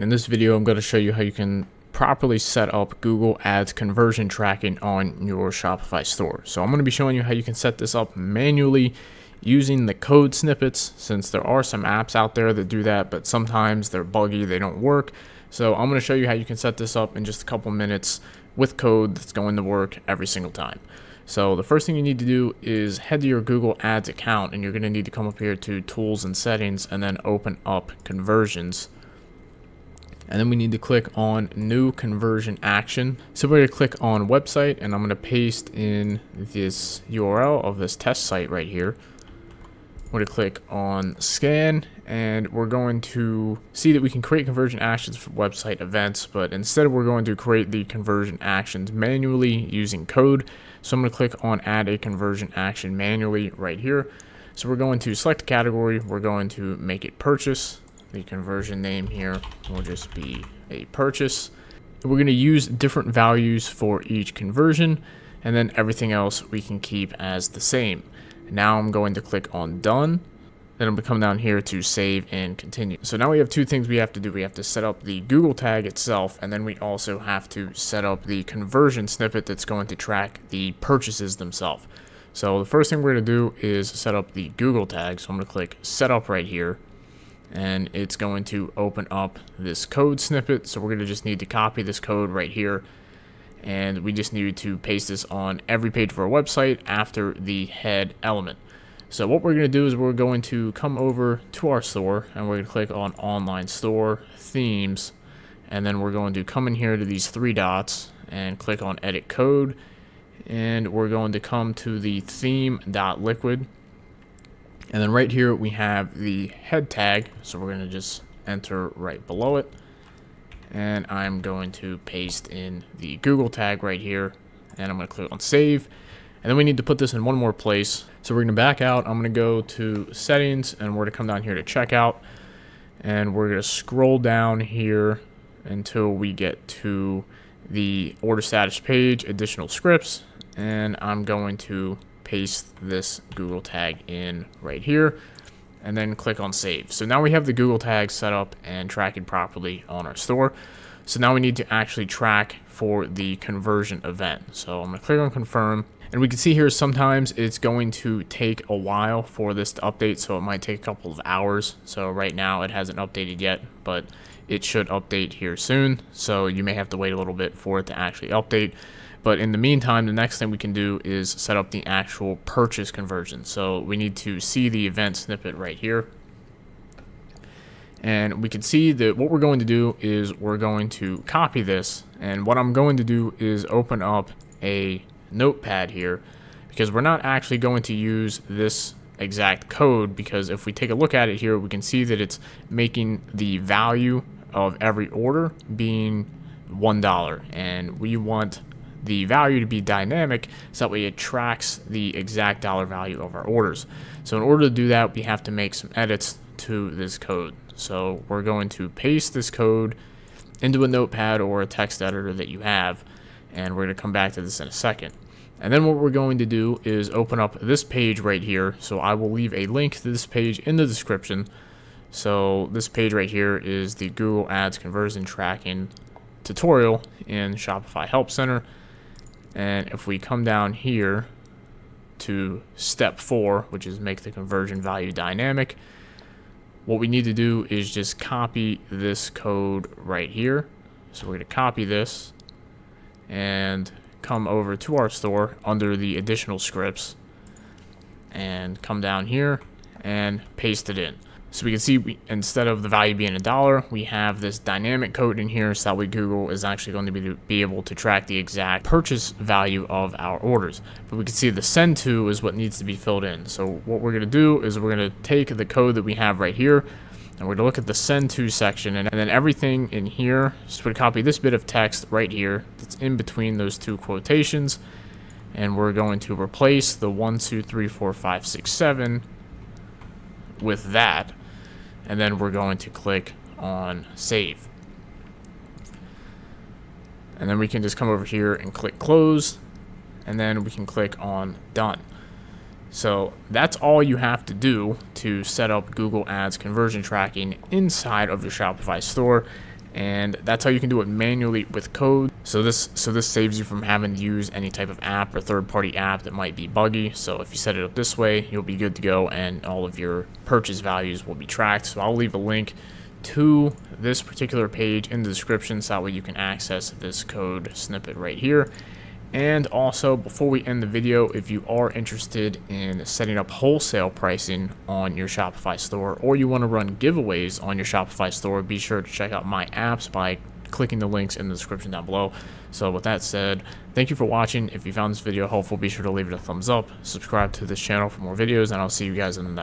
In this video, I'm going to show you how you can properly set up Google Ads conversion tracking on your Shopify store. So I'm going to be showing you how you can set this up manually using the code snippets, since there are some apps out there that do that, but sometimes they're buggy, they don't work. So I'm going to show you how you can set this up in just a couple minutes with code that's going to work every single time. So the first thing you need to do is head to your Google Ads account, and you're going to need to come up here to Tools and Settings and then open up Conversions. And then we need to click on New Conversion Action. So we're going to click on Website, and I'm going to paste in this URL of this test site right here. We're going to click on Scan, and we're going to see that we can create conversion actions for website events, but instead we're going to create the conversion actions manually using code. So I'm going to click on Add a Conversion Action manually right here. So we're going to select a category. We're going to make it Purchase. The conversion name here will just be a purchase. We're going to use different values for each conversion, and then everything else we can keep as the same. Now I'm going to click on Done. Then I'm going to come down here to Save and Continue. So now we have two things we have to do. We have to set up the Google tag itself, and then we also have to set up the conversion snippet that's going to track the purchases themselves. So the first thing we're going to do is set up the Google tag. So I'm going to click Setup right here, and it's going to open up this code snippet. So we're going to just need to copy this code right here, and we just need to paste this on every page of our website after the head element. So what we're going to do is we're going to come over to our store, and we're going to click on Online Store, Themes, and then we're going to come in here to these three dots and click on Edit Code, and we're going to come to the theme.liquid. And then right here we have the head tag, so we're going to just enter right below it. And I'm going to paste in the Google tag right here, and I'm going to click on Save. And then we need to put this in one more place. So we're going to back out. I'm going to go to Settings, and we're going to come down here to Checkout. And we're going to scroll down here until we get to the Order Status page, Additional Scripts. And I'm going to paste this Google tag in right here, and then click on Save. So now we have the Google tag set up and tracking properly on our store. So now we need to actually track for the conversion event. So I'm going to click on Confirm, and we can see here sometimes it's going to take a while for this to update, so it might take a couple of hours. So right now it hasn't updated yet, but it should update here soon. So you may have to wait a little bit for it to actually update. But in the meantime, the next thing we can do is set up the actual purchase conversion. So we need to see the event snippet right here. And we can see that what we're going to do is we're going to copy this. And what I'm going to do is open up a notepad here, because we're not actually going to use this exact code, because if we take a look at it here, we can see that it's making the value of every order being $1. And we want the value to be dynamic, so that way it tracks the exact dollar value of our orders. So in order to do that, we have to make some edits to this code. So we're going to paste this code into a notepad or a text editor that you have, and we're going to come back to this in a second. And then what we're going to do is open up this page right here. So I will leave a link to this page in the description. So this page right here is the Google Ads conversion tracking tutorial in Shopify Help Center. And if we come down here to step 4, which is make the conversion value dynamic, what we need to do is just copy this code right here. So we're going to copy this and come over to our store under the additional scripts and come down here and paste it in. So we can see instead of the value being $1, we have this dynamic code in here, so that way Google is actually going to be able to track the exact purchase value of our orders. But we can see the send to is what needs to be filled in. So what we're going to do is we're going to take the code that we have right here, and we're going to look at the send to section, and then everything in here, just we're going to copy this bit of text right here that's in between those two quotations, and we're going to replace the 1, 2, 3, 4, 5, 6, 7 with that. And then we're going to click on Save. And then we can just come over here and click Close, and then we can click on Done. So that's all you have to do to set up Google Ads conversion tracking inside of your Shopify store. and that's how you can do it manually with code. So this saves you from having to use any type of app or third-party app that might be buggy. So if you set it up this way, you'll be good to go, and all of your purchase values will be tracked. So I'll leave a link to this particular page in the description, so that way you can access this code snippet right here. And also, before we end the video, if you are interested in setting up wholesale pricing on your Shopify store, or you want to run giveaways on your Shopify store, be sure to check out my apps by clicking the links in the description down below. So with that said, thank you for watching. If you found this video helpful, be sure to leave it a thumbs up, subscribe to this channel for more videos, and I'll see you guys in the next